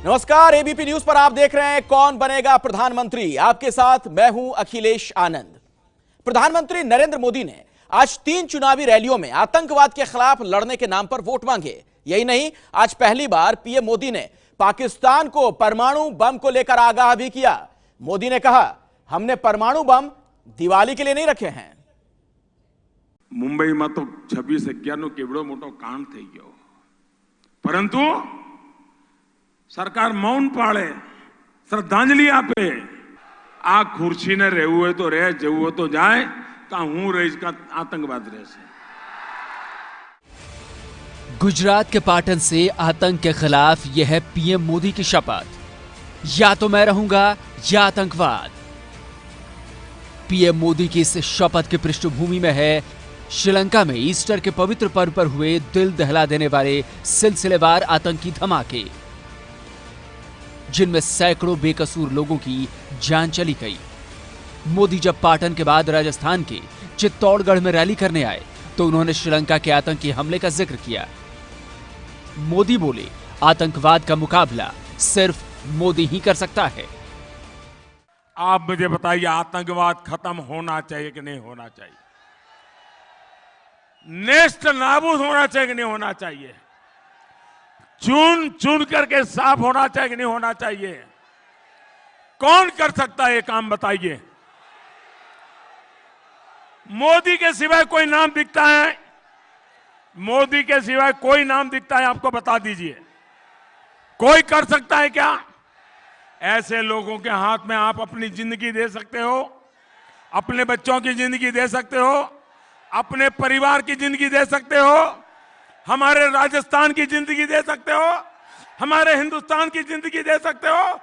नमस्कार, ABP news पर आप देख रहे हैं कौन बनेगा प्रधानमंत्री। आपके साथ मैं हूं अखिलेश आनंद। प्रधानमंत्री नरेंद्र मोदी ने आज 3 चुनावी रैलियों में आतंकवाद के खिलाफ लड़ने के नाम पर वोट मांगे। यही नहीं, आज पहली बार पीएम मोदी ने पाकिस्तान को परमाणु बम को लेकर आगाह भी किया। मोदी ने कहा, हमने परमाणु बम दिवाली के लिए नहीं रखे हैं। मुंबई में तो 26/11 केवड़ो मोटो कांड थई गयो, परंतु सरकार मौन पाड़े, श्रद्धांजलि आपे। आ खुर्शी ने रहू है तो रह, जવું हो तो जाए, का हूं रहीश का आतंकवाद रहશે। गुजरात के पाटन से आतंक के खिलाफ यह है पीएम मोदी की शपथ। या तो मैं रहूंगा या आतंकवाद। पीएम मोदी की इस शपथ की पृष्ठभूमि में है श्रीलंका में ईस्टर के पवित्र पर्व पर हुए दिल दहला देने वाले सिलसिलेवार आतंकी धमाके, जिनमें सैकड़ों बेकसूर लोगों की जान चली गई। मोदी जब पाटन के बाद राजस्थान के चित्तौड़गढ़ में रैली करने आए तो उन्होंने श्रीलंका के आतंकी हमले का जिक्र किया। मोदी बोले, आतंकवाद का मुकाबला सिर्फ मोदी ही कर सकता है। आप मुझे बताइए, आतंकवाद खत्म होना चाहिए कि नहीं होना चाहिए? नेस्त नाबूद होना चाहिए कि नहीं होना चाहिए? चुन चुन करके साफ होना चाहिए कि नहीं होना चाहिए? कौन कर सकता है ये काम, बताइए। मोदी के सिवाय कोई नाम दिखता है? मोदी के सिवाय कोई नाम दिखता है? आपको बता दीजिए, कोई कर सकता है क्या? ऐसे लोगों के हाथ में आप अपनी जिंदगी दे सकते हो, अपने बच्चों की जिंदगी दे सकते हो, अपने परिवार की जिंदगी दे सकते हो, हमारे राजस्थान की जिंदगी दे सकते हो, हमारे हिंदुस्तान की जिंदगी दे सकते हो।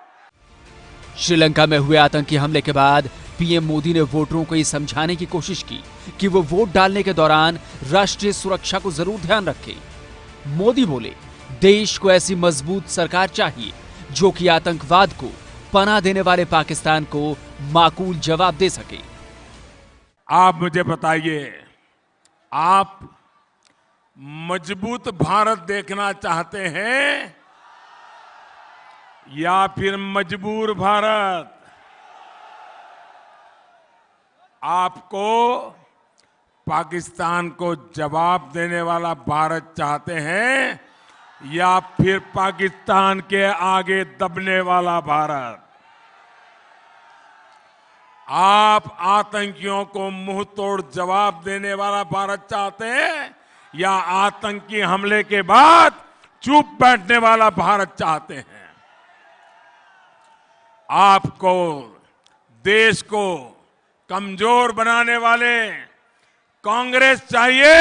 श्रीलंका में हुए आतंकी हमले के बाद पीएम मोदी ने वोटरों को ये समझाने की कोशिश की कि वो वोट डालने के दौरान राष्ट्रीय सुरक्षा को जरूर ध्यान रखें। मोदी बोले, देश को ऐसी मजबूत सरकार चाहिए जो कि आतंकवाद को पनाह देने वाले पाकिस्तान को माकूल जवाब दे सके। आप मुझे बताइए, आप मजबूत भारत देखना चाहते हैं या फिर मजबूर भारत? आपको पाकिस्तान को जवाब देने वाला भारत चाहते हैं या फिर पाकिस्तान के आगे दबने वाला भारत? आप आतंकियों को मुंह तोड़ जवाब देने वाला भारत चाहते हैं या आतंकी हमले के बाद चुप बैठने वाला भारत चाहते हैं? आपको देश को कमजोर बनाने वाले कांग्रेस चाहिए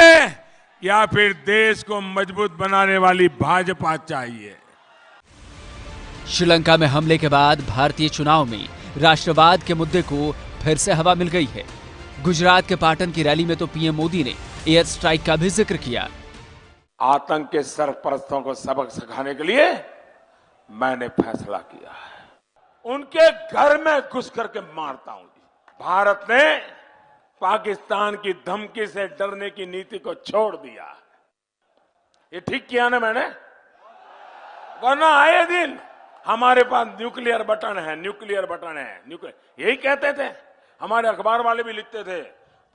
या फिर देश को मजबूत बनाने वाली भाजपा चाहिए? श्रीलंका में हमले के बाद भारतीय चुनाव में राष्ट्रवाद के मुद्दे को फिर से हवा मिल गई है। गुजरात के पाटन की रैली में तो पीएम मोदी ने एयर स्ट्राइक का भी जिक्र किया। आतंक के सरपरस्तों को सबक सिखाने के लिए मैंने फैसला किया है, उनके घर में घुस करके मारता हूं। भारत ने पाकिस्तान की धमकी से डरने की नीति को छोड़ दिया। ये ठीक किया ना मैंने? वरना आए दिन हमारे पास न्यूक्लियर बटन है, न्यूक्लियर बटन है, न्यूक्लियर, यही कहते थे। हमारे अखबार वाले भी लिखते थे,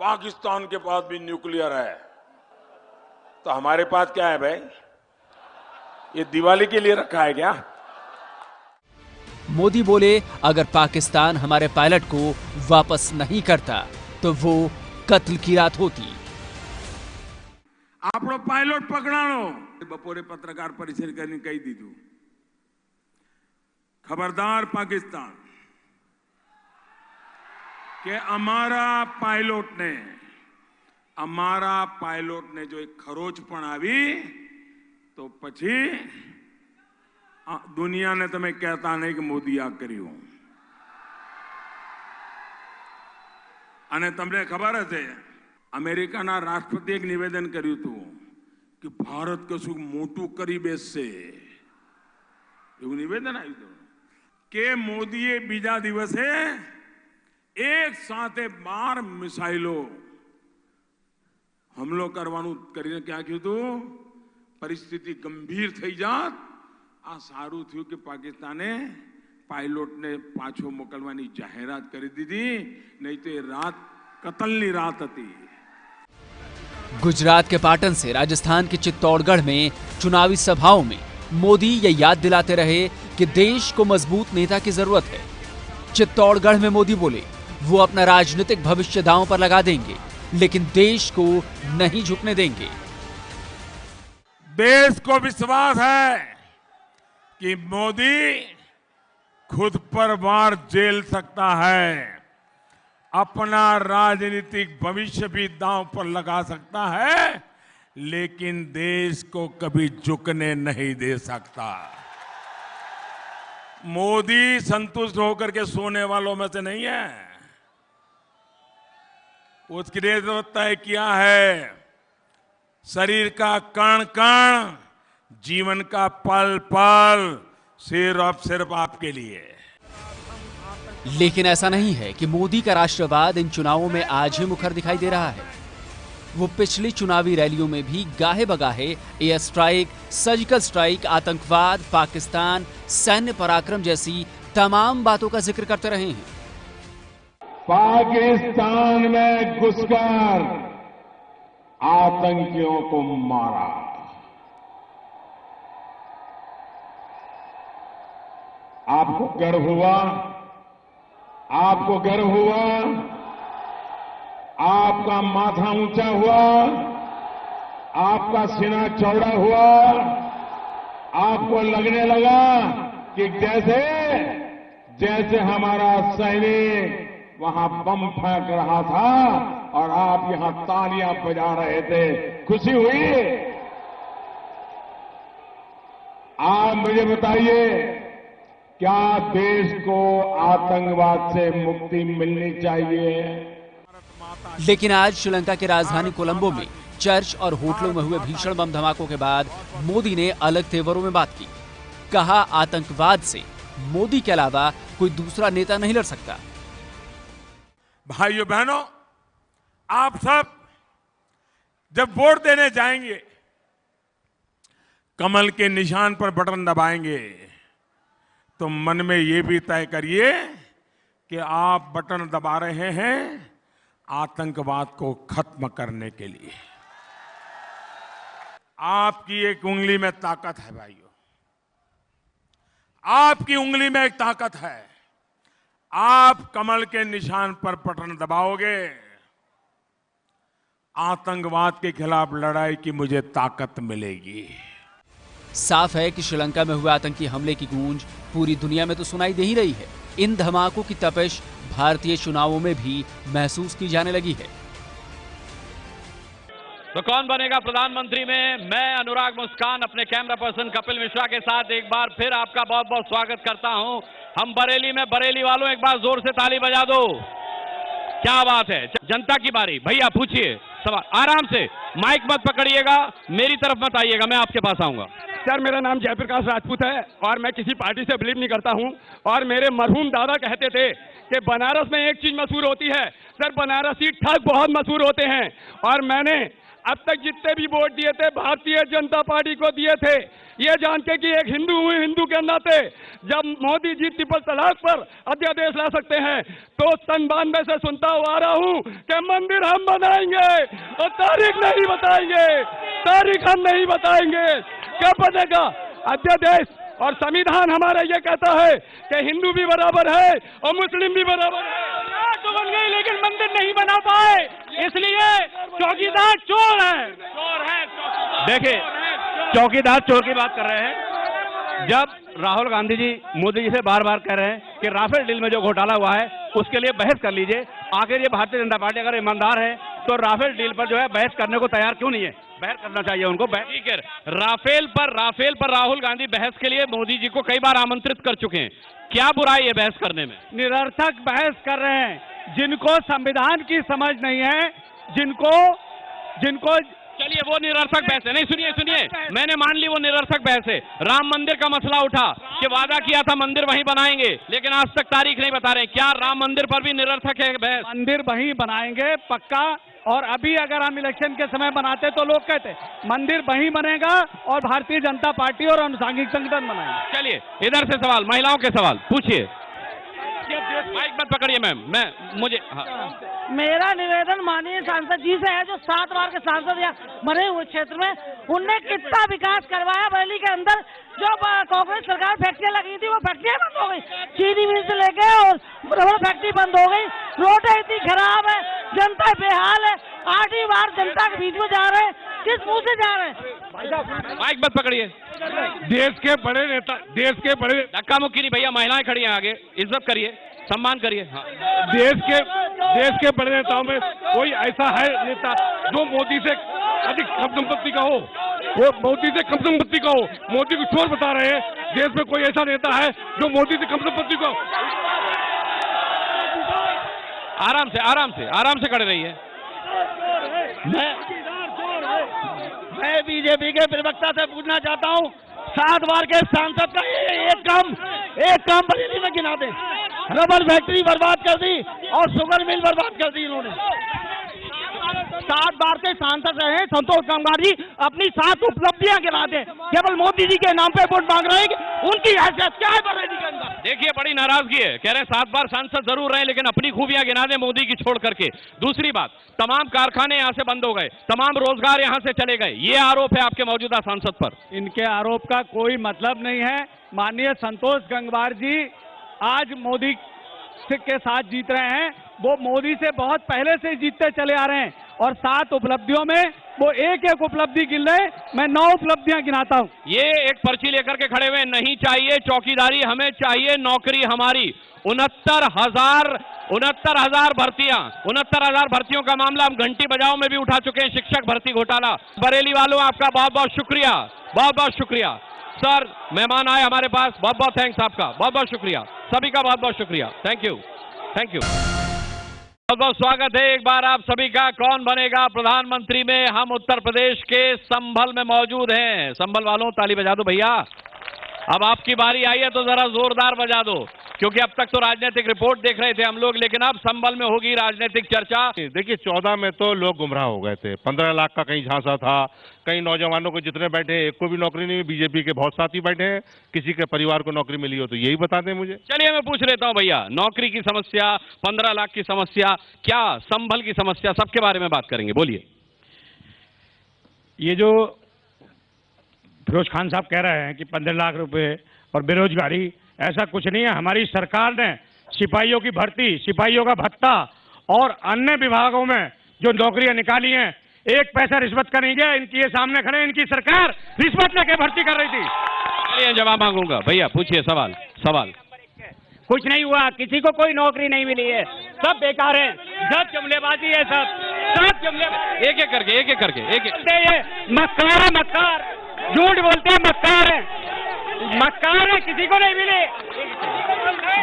पाकिस्तान के पास भी न्यूक्लियर है। तो हमारे पास क्या है भाई? ये दिवाली के लिए रखा है क्या? मोदी बोले, अगर पाकिस्तान हमारे पायलट को वापस नहीं करता तो वो कत्ल की रात होती। આપણો પાયલોટ પકડાણો। બપોરે પત્રકાર પરિષદ કરીને કહી દીધું, खबरदार पाकिस्तान कि हमारा पायलोट ने जो एक खरोचपण આવી तो પછી दुनिया ने तमे कहता नहीं कि मोदी आ કર્યું। અને તમને ખબર હશે, અમેરિકાના રાષ્ટ્રપતિ એક નિવેદન કર્યું હતું કે ભારત કશું મોટું કરી બેસશે, એવું નિવેદન આવ્યું હતું કે મોદીએ બીજા દિવસે એક સાથે 12 મિસાઇલો હુમલો કરવાનું કરીને ક્યાં કહ્યું હતું? પરિસ્થિતિ ગંભીર થઈ જાત આ સારું થયું કે પાકિસ્તાને પાયલોટને પાછો મોકલવાની જાહેરાત કરી દીધી, નહીં તો એ રાત કતલની રાત હતી। गुजरात के पाटन से राजस्थान के चित्तौड़गढ़ में चुनावी सभाओं में मोदी ये याद दिलाते रहे कि देश को मजबूत नेता की जरूरत है। चित्तौड़गढ़ में मोदी बोले वो अपना राजनीतिक भविष्य दांव पर लगा देंगे, लेकिन देश को नहीं झुकने देंगे। देश को विश्वास है कि मोदी खुद पर वार झेल सकता है, अपना राजनीतिक भविष्य भी दांव पर लगा सकता है, लेकिन देश को कभी झुकने नहीं दे सकता। मोदी संतुष्ट होकर के सोने वालों में से नहीं है। उसके लिए तो तय किया है, शरीर का कण कण, जीवन का पल पल सिर्फ आपके लिए। लेकिन ऐसा नहीं है कि मोदी का राष्ट्रवाद इन चुनावों में आज ही मुखर दिखाई दे रहा है। वो पिछली चुनावी रैलियों में भी गाहे बगाहे एयर स्ट्राइक, सर्जिकल स्ट्राइक, आतंकवाद, पाकिस्तान, सैन्य पराक्रम जैसी तमाम बातों का जिक्र करते रहे हैं। पाकिस्तान में घुसकर आतंकियों को मारा, आपको गर्व हुआ? आपको गर्व हुआ? आपका माथा ऊंचा हुआ? आपका सीना चौड़ा हुआ? आपको लगने लगा कि जैसे हमारा सैनिक वहां बम फेंक रहा था और आप यहां तालियां बजा रहे थे, खुशी हुई? आप मुझे बताइए, क्या देश को आतंकवाद से मुक्ति मिलनी चाहिए? लेकिन आज श्रीलंका की राजधानी कोलंबो में चर्च और होटलों में हुए भीषण बम धमाकों के बाद मोदी ने अलग तेवरों में बात की। कहा आतंकवाद से मोदी के अलावा कोई दूसरा नेता नहीं लड़ सकता। भाइयों बहनों, आप सब जब वोट देने जाएंगे, कमल के निशान पर बटन दबाएंगे, तो मन में ये भी तय करिए कि आप बटन दबा रहे हैं आतंकवाद को खत्म करने के लिए। आपकी एक उंगली में ताकत है भाइयों, आपकी उंगली में एक ताकत है। आप कमल के निशान पर बटन दबाओगे, आतंकवाद के खिलाफ लड़ाई की मुझे ताकत मिलेगी। साफ है कि श्रीलंका में हुए आतंकी हमले की गूंज पूरी दुनिया में तो सुनाई दे ही रही है। इन धमाकों की तपिश भारतीय चुनावों में भी महसूस की जाने लगी है। तो कौन बनेगा प्रधानमंत्री में मैं अनुराग मुस्कान अपने कैमरा पर्सन कपिल मिश्रा के साथ एक बार फिर आपका बहुत बहुत स्वागत करता हूं। हम बरेली में, बरेली वालों एक बार जोर से ताली बजा दो। क्या बात है, जनता की बारी। भैया पूछिए सवाल, आराम से, माइक मत पकड़िएगा, मेरी तरफ मत आइएगा, मैं आपके पास आऊंगा। सर मेरा नाम जयप्रकाश राजपूत है और मैं किसी पार्टी से बिलीव नहीं करता हूं। और मेरे मरहूम दादा कहते थे कि बनारस में एक चीज मशहूर होती है, सर बनारसी ठग बहुत मशहूर होते हैं। और मैंने अब तक जितने भी वोट दिए थे भारतीय जनता पार्टी को दिए थे, ये जान के कि एक हिंदू हूं, हिंदू के नाते जब मोदी जी ट्रिपल तलाक पर अध्यादेश ला सकते हैं, तो सन 92 से सुनता हुआ आ रहा हूं कि मंदिर हम बनाएंगे और तारीख नहीं बताएंगे, तारीख हम नहीं बताएंगे। क्या बनेगा अध्यादेश? और संविधान हमारा ये कहता है कि हिंदू भी बराबर है और मुस्लिम भी बराबर है। तो बन गई लेकिन मंदिर नहीं बना पाए, इसलिए चौकीदार चोर है। देखिए, चौकीदार चोर की बात कर रहे हैं। जब राहुल गांधी जी मोदी जी से बार बार कह रहे हैं कि राफेल डील में जो घोटाला हुआ है उसके लिए बहस कर लीजिए, आखिर ये भारतीय जनता पार्टी अगर ईमानदार है तो राफेल डील पर जो है बहस करने को तैयार क्यों नहीं है? बहस करना चाहिए उनको। ठीक है, राफेल पर राहुल गांधी बहस के लिए मोदी जी को कई बार आमंत्रित कर चुके हैं। क्या बुराई है बहस करने में? निरर्थक बहस कर रहे हैं, जिनको संविधान की समझ नहीं है, जिनको चलिए वो निरर्थक बहस है। नहीं, सुनिए, मैंने मान ली वो निरर्थक बहस है। राम मंदिर का मसला उठा कि वादा किया था मंदिर वहीं बनाएंगे, लेकिन आज तक तारीख नहीं बता रहे। क्या राम मंदिर पर भी निरर्थक है बहस? मंदिर वहीं बनाएंगे पक्का, और अभी अगर हम इलेक्शन के समय बनाते तो लोग कहते मंदिर वहीं बनेगा और भारतीय जनता पार्टी और अनुसांगिक संगठन बनाएंगे। चलिए इधर से सवाल, महिलाओं के सवाल पूछिए। माइक मत पकड़िए मैम, मुझे मेरा निवेदन माननीय सांसद जी से है, जो 7 बार के सांसद या बने हुए क्षेत्र में, उनने कितना विकास करवाया। बरेली के अंदर जो कांग्रेस सरकार फैक्ट्रियां लगी थी वो फैक्ट्रियां बंद हो गई, चीनी मिल से लेके और रबड़ फैक्ट्री बंद हो गई। रोडें इतनी खराब है, जनता बेहाल है। 8वीं बार जनता के बीच में जा रहे हैं, किस मुंह से जा रहे हैं? माइक मत पकड़िए। देश के बड़े नेता, देश के बड़े धक्का मुक्की नहीं भैया, महिलाएं खड़ी हैं आगे, इज्जत करिए, सम्मान करिए। हाँ। देश के बड़े नेताओं में कोई ऐसा है नेता जो मोदी से अधिक कम संपत्ति का हो, वो मोदी से कम संपत्ति का हो। मोदी को चोर बता रहे हैं, देश में कोई ऐसा नेता है जो मोदी से कम संपत्ति का हो? आराम से खड़े रहिए। मैं बीजेपी के प्रवक्ता से पूछना चाहता हूँ, 7 बार के सांसद का एक काम बरेली में गिना दे। रबर फैक्ट्री बर्बाद कर दी और शुगर मिल बर्बाद कर दी इन्होंने। 7 बार के सांसद रहे संतोष गंगवार जी, अपनी 7 उपलब्धियां गिना दे। केवल मोदी जी के नाम पे वोट मांग रहे हैं, उनकी हैसियत क्या है बरेली के अंदर? देखिए बड़ी नाराजगी है, कह रहे हैं 7 बार सांसद जरूर रहे लेकिन अपनी खूबियां गिना दे मोदी की छोड़ करके। दूसरी बात, तमाम कारखाने यहां से बंद हो गए, तमाम रोजगार यहां से चले गए, ये आरोप है आपके मौजूदा सांसद पर। इनके आरोप का कोई मतलब नहीं है। माननीय संतोष गंगवार जी आज मोदी के साथ जीत रहे हैं, वो मोदी से बहुत पहले से जीतते चले आ रहे हैं और 7 उपलब्धियों में वो एक उपलब्धि गिन रहे, मैं 9 उपलब्धियां गिनाता हूं। ये एक पर्ची लेकर के खड़े हुए, नहीं चाहिए चौकीदारी, हमें चाहिए नौकरी हमारी। 69,000 भर्तियां, 69,000 भर्तियों का मामला हम घंटी बजाओ में भी उठा चुके हैं। शिक्षक भर्ती घोटाला, बरेली वालों आपका बहुत बहुत शुक्रिया, बहुत बहुत शुक्रिया। सर मेहमान आए हमारे पास, बहुत बहुत थैंक्स आपका, बहुत बहुत शुक्रिया, सभी का बहुत बहुत शुक्रिया, थैंक यू। बहुत बहुत स्वागत है एक बार आप सभी का। कौन बनेगा प्रधानमंत्री में हम उत्तर प्रदेश के संभल में मौजूद हैं। संभल वालों ताली बजा दो भैया, अब आपकी बारी आई है तो जरा जोरदार बजा दो, क्योंकि अब तक तो राजनीतिक रिपोर्ट देख रहे थे हम लोग, लेकिन अब संभल में होगी राजनीतिक चर्चा। देखिए 14 में तो लोग गुमराह हो गए थे, 15 लाख का कहीं झांसा था, कई नौजवानों को जितने बैठे हैं एक को भी नौकरी नहीं, बीजेपी के बहुत साथी बैठे हैं, किसी के परिवार को नौकरी मिली हो तो यही बता दें मुझे। चलिए मैं पूछ लेता हूं भैया, नौकरी की समस्या, 15 लाख की समस्या, क्या संभल की समस्या, सबके बारे में बात करेंगे, बोलिए। ये जो फिरोज खान साहब कह रहे हैं कि 15 लाख रुपए और बेरोजगारी, ऐसा कुछ नहीं है। हमारी सरकार ने सिपाहियों की भर्ती, सिपाहियों का भत्ता और अन्य विभागों में जो नौकरियां निकाली हैं, 1 पैसा रिश्वत का नहीं गया। इनकी ये सामने खड़े, इनकी सरकार रिश्वत लेके भर्ती कर रही थी। चलिए जवाब मांगूंगा भैया, पूछिए सवाल। कुछ नहीं हुआ, किसी को कोई नौकरी नहीं मिली है, सब बेकार है, सब जुमलेबाजी है, सब जुमलेबाजी। एक एक करके ये मक्कार झूठ बोलते हैं, मक्कार है, किसी को नहीं मिले।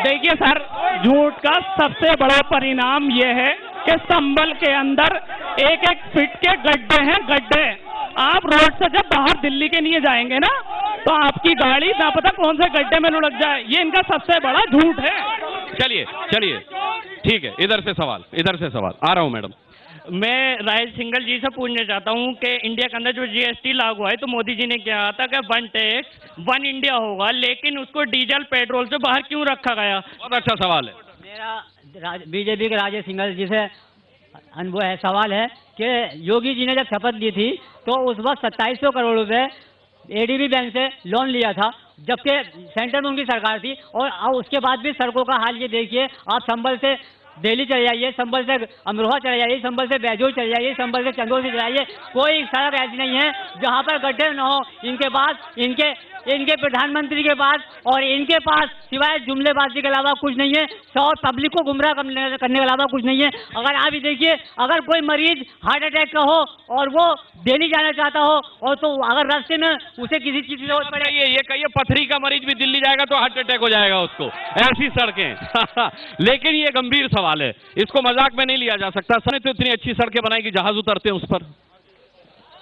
देखिए सर, झूठ का सबसे बड़ा परिणाम ये है कि संभल के अंदर 1-1 फीट के गड्ढे हैं, गड्ढे। आप रोड से जब बाहर दिल्ली के लिए जाएंगे ना, तो आपकी गाड़ी ना पता कौन से गड्ढे में लुढ़क जाए, ये इनका सबसे बड़ा झूठ है। चलिए ठीक है, इधर से सवाल आ रहा हूं मैडम। मैं राजेश सिंगल जी से पूछना चाहता हूं कि इंडिया के अंदर जो जीएसटी लागू है, तो मोदी जी ने कहा था कि 1 टैक्स 1 इंडिया होगा, लेकिन उसको डीजल पेट्रोल से बाहर क्यों रखा गया? बहुत अच्छा सवाल है। मेरा बीजेपी के राजेश सिंगल जी से वो है सवाल है कि योगी जी ने जब शपथ ली थी तो उस वक्त 2700 करोड़ रुपए एडीबी बैंक से लोन लिया था, जबकि सेंटर में उनकी सरकार थी। और उसके बाद भी सड़कों का हाल ये देखिए, आप संभल से दिल्ली चले जाइए, संभल से अमरोहा चले जाइए, संभल से बैजूल चले जाइए, संभल से चंदौली चले जाइए, कोई सड़क ऐसी नहीं है जहां पर गड्ढे न हो। इनके पास, इनके प्रधानमंत्री के पास और इनके पास सिवाय जुमलेबाजी के अलावा कुछ नहीं है, और पब्लिक को गुमराह करने के अलावा कुछ नहीं है। अगर आप ही देखिए, अगर कोई मरीज हार्ट अटैक का हो और वो दिल्ली जाना चाहता हो, और तो अगर रास्ते में उसे किसी चीज की जरूरत पड़े, ये कहिए पथरी का मरीज भी दिल्ली जाएगा तो हार्ट अटैक हो जाएगा उसको, ऐसी सड़कें। लेकिन ये गंभीर सवाल है, इसको मजाक में नहीं लिया जा सकता। सर ने तो इतनी अच्छी सड़कें बनाई कि जहाज उतरते हैं उस पर।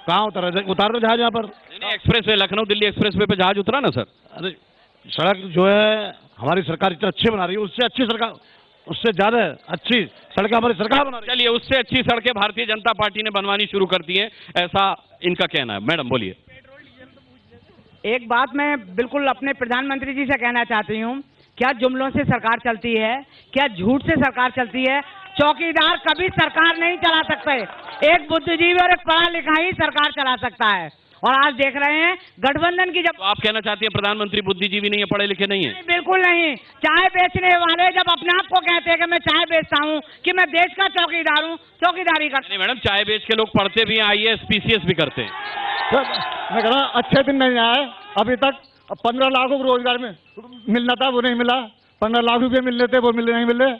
कहाँ उतार दो जहाज यहाँ पर? नहीं, express way, Lucknow Delhi express way पे जहाज उतरा ना सर। अरे सड़क जो है हमारी सरकार इतना अच्छे बना रही है, उससे अच्छी सरकार उससे ज्यादा अच्छी सड़कें हमारी सरकार बना रही है। चलिए, उससे अच्छी सड़कें भारतीय जनता पार्टी ने बनवानी शुरू कर दी है, ऐसा इनका कहना है। मैडम बोलिए। एक बात मैं बिल्कुल अपने प्रधानमंत्री जी से कहना चाहती हूँ, क्या जुमलों से सरकार चलती है? क्या झूठ से सरकार चलती है? चौकीदार कभी सरकार नहीं चला सकते। एक बुद्धिजीवी और एक पढ़ा लिखा ही सरकार चला सकता है। और आज देख रहे हैं गठबंधन की, जब तो आप कहना चाहती हैं प्रधानमंत्री बुद्धिजीवी नहीं है, पढ़े लिखे नहीं है? बिल्कुल नहीं। चाय बेचने वाले जब अपने आप को कहते हैं कि मैं चाय बेचता हूँ, कि मैं देश का चौकीदार हूँ, चौकीदारी करता नहीं मैडम, चाय बेच के लोग पढ़ते भी हैं, IAS PCS भी करते हैं। मैं कह रहा हूँ अच्छे दिन नहीं आए अभी तक। 15 लाख को रोजगार में मिलना था, वो नहीं मिला। 15 लाख रुपए मिलने थे, वो नहीं मिले।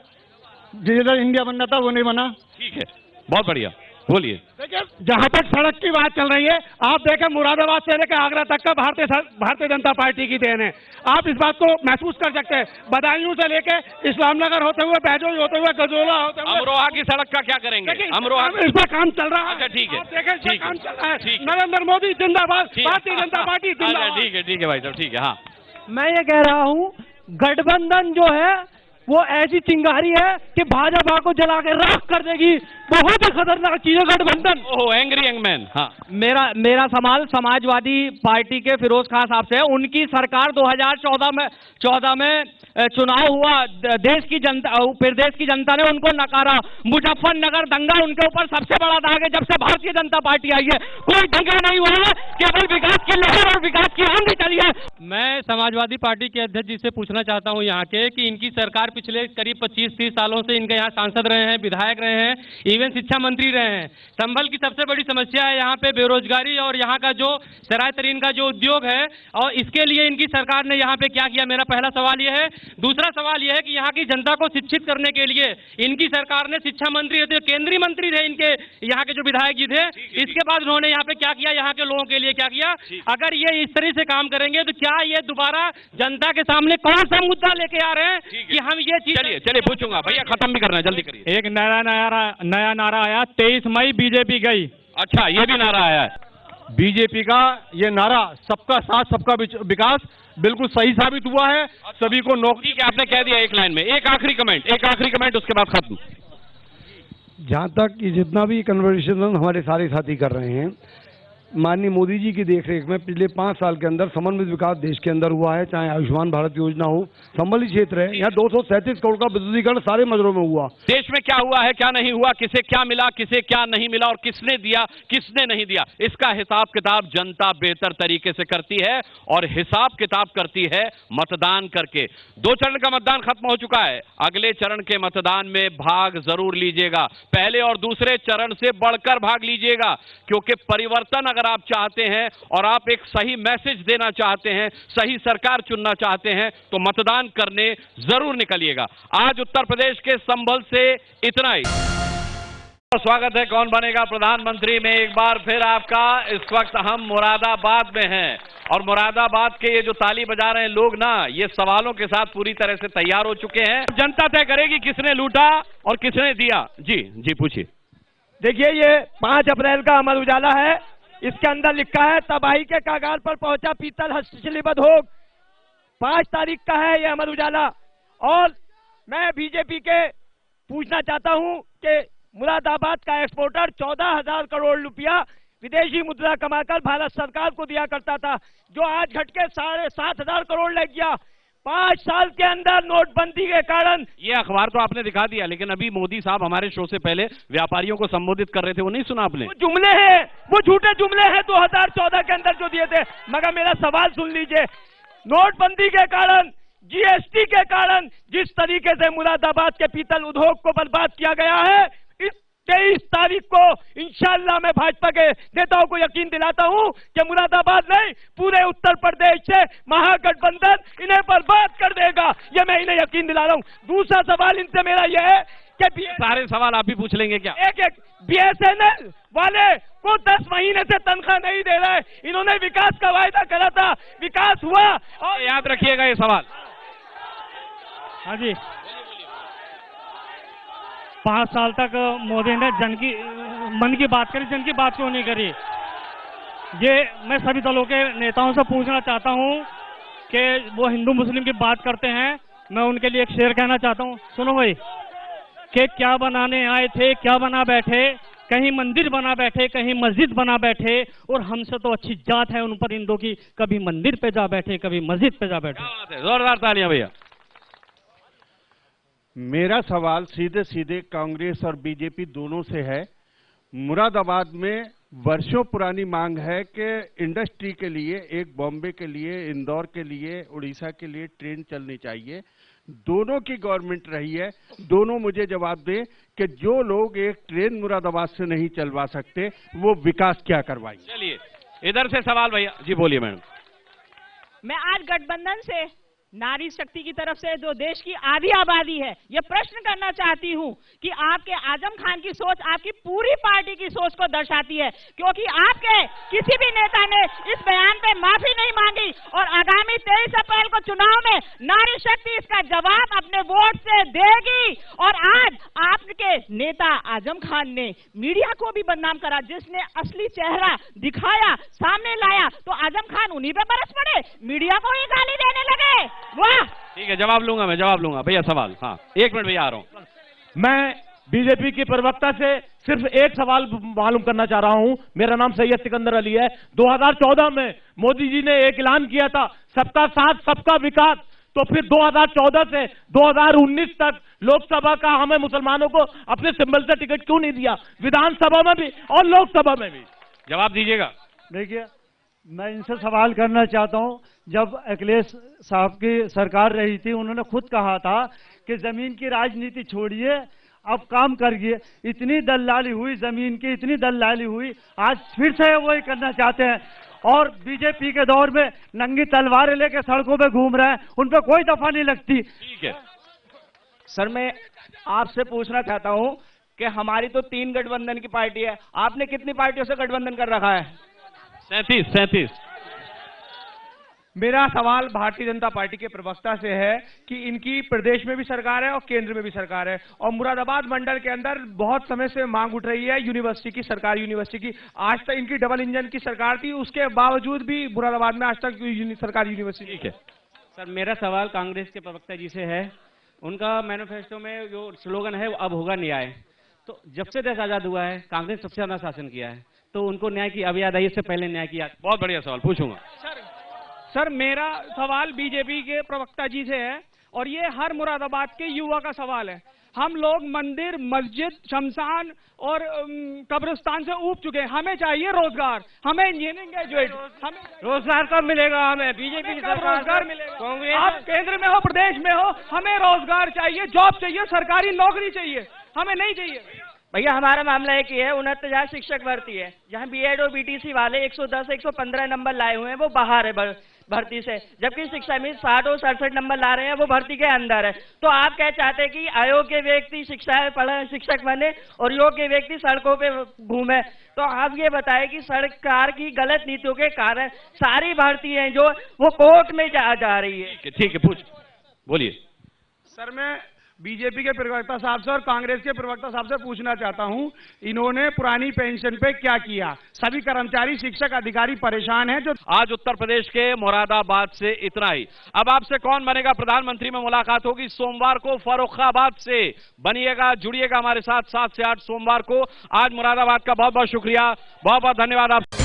डिजिटल इंडिया बनना था, वो नहीं बना। ठीक है, बहुत बढ़िया, बोलिए। देखिए, जहां तक सड़क की बात चल रही है, आप देखें मुरादाबाद से लेकर आगरा तक का भारतीय जनता पार्टी की देन है। आप इस बात को महसूस कर सकते हैं। बदायूं से लेकर इस्लामनगर होते हुए, बैजोई होते हुए, गजोला होते हुए, अमरोहा की सड़क का क्या करेंगे? अमरोहा इस पर काम चल रहा है। अच्छा ठीक है, देखें काम चल रहा है। नरेंद्र मोदी जिंदाबाद, भारतीय जनता पार्टी जिंदाबाद। ठीक है भाई साहब, ठीक है। हाँ, मैं ये कह रहा हूँ, गठबंधन जो है वो ऐसी चिंगारी है कि भाजपा को जला के राख कर देगी। बहुत ही खतरनाक चीज है गठबंधन। ओह, एंग्री यंग मैन। हाँ, मेरा सवाल समाजवादी पार्टी के फिरोज खान साहब से है। उनकी सरकार 2014 में चुनाव हुआ, देश की जनता ने उनको नकारा। मुजफ्फरनगर दंगा उनके ऊपर सबसे बड़ा दाग है जब से भारतीय जनता पार्टी आई है। कोई दंगा नहीं हुआ है, केवल विकास की लहर और विकास की आंधी चली है। मैं समाजवादी पार्टी के अध्यक्ष जी से पूछना चाहता हूं यहाँ के, कि इनकी सरकार पिछले करीब 25-30 सालों से इनके यहाँ सांसद रहे हैं, विधायक रहे हैं, इवन शिक्षा मंत्री रहे हैं। संभल की सबसे बड़ी समस्या है यहाँ पे बेरोजगारी और यहाँ का जो सराय तरीन का जो उद्योग है, और इसके लिए इनकी सरकार ने यहाँ पे क्या किया? मेरा पहला सवाल यह है। दूसरा सवाल यह है कि यहाँ की जनता को शिक्षित करने के लिए इनकी सरकार ने शिक्षा मंत्री थे, केंद्रीय मंत्री थे इनके यहाँ के जो विधायक जी थे। इसके बाद उन्होंने यहाँ पे क्या किया? यहाँ के लोगों के लिए क्या किया? अगर ये इस तरह से काम करेंगे तो क्या ये दोबारा जनता के सामने कौन सा मुद्दा लेके आ रहे हैं कि हम ये चीज? चलिए पूछूंगा भैया, खत्म भी करना है, जल्दी करिए। एक नया नारा आया, 23 मई बीजेपी गई। अच्छा, ये भी नारा आया है बीजेपी का। ये नारा सबका साथ सबका विकास बिल्कुल सही साबित हुआ है। सभी को नौकरी के आपने कह दिया एक लाइन में। एक आखिरी कमेंट उसके बाद खत्म। जहां तक जितना भी कन्वर्सेशन हमारे सारे साथी कर रहे हैं, माननीय मोदी जी की देखरेख में पिछले 5 साल के अंदर समन्वित विकास देश के अंदर हुआ है। चाहे आयुष्मान भारत योजना हो, संबल क्षेत्र है, यहाँ 237 करोड़ का विद्युतीकरण सारे मजरों में हुआ। देश में क्या हुआ है, क्या नहीं हुआ, किसे क्या मिला, किसे क्या नहीं मिला, और किसने दिया, किसने नहीं दिया, इसका हिसाब किताब जनता बेहतर तरीके से करती है। और हिसाब किताब करती है मतदान करके। 2 चरण का मतदान खत्म हो चुका है। अगले चरण के मतदान में भाग जरूर लीजिएगा। पहले और दूसरे चरण से बढ़कर भाग लीजिएगा, क्योंकि परिवर्तन अगर आप चाहते हैं और आप एक सही मैसेज देना चाहते हैं, सही सरकार चुनना चाहते हैं, तो मतदान करने जरूर निकलिएगा। आज उत्तर प्रदेश के संभल से इतना ही। स्वागत है कौन बनेगा प्रधानमंत्री में एक बार फिर आपका। इस वक्त हम मुरादाबाद में हैं और मुरादाबाद के ये जो ताली बजा रहे हैं लोग ना, ये सवालों के साथ पूरी तरह से तैयार हो चुके हैं। जनता तय करेगी किसने लूटा और किसने दिया। जी पूछिए। देखिए, ये 5 अप्रैल का अमर उजाला है। इसके अंदर लिखा है, तबाही के कागार पर पहुंचा पीतल हस्तशिल्प भोग। 5 तारीख का है ये अमर उजाला। और मैं बीजेपी के पूछना चाहता हूं कि मुरादाबाद का एक्सपोर्टर 14,000 करोड़ रुपया विदेशी मुद्रा कमाकर भारत सरकार को दिया करता था, जो आज घट के 7,500 करोड़ लग गया। 5 साल के अंदर नोटबंदी के कारण। ये अखबार तो आपने दिखा दिया, लेकिन अभी मोदी साहब हमारे शो से पहले व्यापारियों को संबोधित कर रहे थे, वो नहीं सुना आपने? वो जुमले हैं, वो झूठे जुमले हैं 2014 के अंदर जो दिए थे। मगर मेरा सवाल सुन लीजिए। नोटबंदी के कारण, GST के कारण जिस तरीके से मुरादाबाद के पीतल उद्योग को बर्बाद किया गया है, 23 तारीख को इंशाअल्लाह मैं भाजपा के नेताओं को यकीन दिलाता हूं कि मुरादाबाद नहीं, पूरे उत्तर प्रदेश से महागठबंधन इन्हें बर्बाद कर देगा। ये मैं इन्हें यकीन दिला रहा हूं। दूसरा सवाल इनसे मेरा यह है कि सारे सवाल आप ही पूछ लेंगे क्या? एक BSNL वाले को 10 महीने से तनख्वाह नहीं दे रहे। इन्होंने विकास का वायदा करा था, विकास हुआ? और याद रखिएगा ये सवाल। हाँ जी, 5 साल तक मोदी ने मन की बात करी, जन की बात क्यों नहीं करी? ये मैं सभी दलों के नेताओं से पूछना चाहता हूं कि वो हिंदू मुस्लिम की बात करते हैं, मैं उनके लिए एक शेर कहना चाहता हूँ, सुनो भाई, कि क्या बनाने आए थे क्या बना बैठे, कहीं मंदिर बना बैठे कहीं मस्जिद बना बैठे, और हमसे तो अच्छी जात है उन परिंदों की, कभी मंदिर पे जा बैठे कभी मस्जिद पे जा बैठे। जोरदार तालियां भैया। मेरा सवाल सीधे सीधे कांग्रेस और बीजेपी दोनों से है। मुरादाबाद में वर्षों पुरानी मांग है कि इंडस्ट्री के लिए, एक बॉम्बे के लिए, इंदौर के लिए, उड़ीसा के लिए ट्रेन चलनी चाहिए। दोनों की गवर्नमेंट रही है, दोनों मुझे जवाब दें कि जो लोग एक ट्रेन मुरादाबाद से नहीं चलवा सकते वो विकास क्या करवाएंगे। चलिए इधर से सवाल भैया जी, बोलिए मैडम। मैं आज गठबंधन से नारी शक्ति की तरफ से जो देश की आधी आबादी है, ये प्रश्न करना चाहती हूँ कि आपके आजम खान की सोच आपकी पूरी पार्टी की सोच को दर्शाती है, क्योंकि आपके किसी भी नेता ने इस बयान पे माफी नहीं मांगी, और आगामी 23 अप्रैल को चुनाव में नारी शक्ति इसका जवाब अपने वोट से देगी। और आज आपके नेता आजम खान ने मीडिया को भी बदनाम करा, जिसने असली चेहरा दिखाया, सामने लाया, तो आजम खान उन्हीं पे बरस पड़े, मीडिया को ही गाली देने लगे। वाह, ठीक है, जवाब लूंगा मैं, जवाब लूंगा भैया। सवाल, हाँ 1 मिनट भैया, आ रहा हूं। मैं बीजेपी की प्रवक्ता से सिर्फ एक सवाल मालूम करना चाह रहा हूं। मेरा नाम सैयद सिकंदर अली है। 2014 में मोदी जी ने एक ऐलान किया था, सबका साथ सबका विकास, तो फिर 2014 से 2019 तक लोकसभा का हमें मुसलमानों को अपने सिंबल से टिकट क्यों नहीं दिया, विधानसभा में भी और लोकसभा में भी? जवाब दीजिएगा। देखिए, मैं इनसे सवाल करना चाहता हूं, जब अखिलेश साहब की सरकार रही थी उन्होंने खुद कहा था कि जमीन की राजनीति छोड़िए, अब काम करिए। इतनी दलाली हुई जमीन की, इतनी दलाली हुई, आज फिर से वही करना चाहते हैं। और बीजेपी के दौर में नंगी तलवारें लेके सड़कों पे घूम रहे हैं, उन पे कोई दफा नहीं लगती। ठीक है सर, मैं आपसे पूछना चाहता हूं कि हमारी तो 3 गठबंधन की पार्टी है, आपने कितनी पार्टियों से गठबंधन कर रखा है? 37। मेरा सवाल भारतीय जनता पार्टी के प्रवक्ता से है कि इनकी प्रदेश में भी सरकार है और केंद्र में भी सरकार है, और मुरादाबाद मंडल के अंदर बहुत समय से मांग उठ रही है यूनिवर्सिटी की, सरकारी यूनिवर्सिटी की। आज तक इनकी डबल इंजन की सरकार थी, उसके बावजूद भी मुरादाबाद में आज तक सरकारी यूनिवर्सिटी। ठीक है सर, मेरा सवाल कांग्रेस के प्रवक्ता जी से है। उनका मैनिफेस्टो में जो स्लोगन है, अब होगा न्याय। तो जब से देश आजाद हुआ है कांग्रेस सबसे ज्यादा शासन किया है, तो उनको न्याय की अब याद आई, इससे पहले न्याय किया? बहुत बढ़िया सवाल, पूछूंगा। सर, मेरा सवाल बीजेपी के प्रवक्ता जी से है, और ये हर मुरादाबाद के युवा का सवाल है। हम लोग मंदिर, मस्जिद, शमशान और कब्रिस्तान से ऊब चुके हैं। हमें चाहिए रोजगार, हमें इंजीनियरिंग ग्रेजुएट, हमें रोजगार कब मिलेगा? हमें बीजेपी की सरकार रोजगार मिलेगा। आप केंद्र में हो, प्रदेश में हो, हमें रोजगार चाहिए, जॉब चाहिए, सरकारी नौकरी चाहिए, हमें नहीं चाहिए। भैया, हमारा मामला एक ही है, 69,000 शिक्षक भर्ती है, जहाँ बीएड और बीटीसी वाले 110 115 नंबर लाए हुए हैं, वो बाहर है भर्ती से, जबकि शिक्षा में 60 और 67 नंबर ला रहे हैं, वो भर्ती के अंदर है। तो आप क्या चाहते हैं कि अयोग्य व्यक्ति शिक्षक बने और योग्य व्यक्ति सड़कों पे घूमे? तो आप ये बताएं कि सरकार की गलत नीतियों के कारण सारी भर्तियां जो वो कोर्ट में जा रही है। ठीक है, पूछ, बोलिए। सर, मैं बीजेपी के प्रवक्ता साहब से और कांग्रेस के प्रवक्ता साहब से पूछना चाहता हूं, इन्होंने पुरानी पेंशन पे क्या किया? सभी कर्मचारी, शिक्षक, अधिकारी परेशान हैं। जो आज उत्तर प्रदेश के मुरादाबाद से इतना ही। अब आपसे कौन बनेगा प्रधानमंत्री में मुलाकात होगी सोमवार को फर्रुखाबाद से। बनिएगा, जुड़िएगा हमारे साथ 7 से 8 सोमवार को। आज मुरादाबाद का बहुत बहुत शुक्रिया, बहुत बहुत धन्यवाद आप।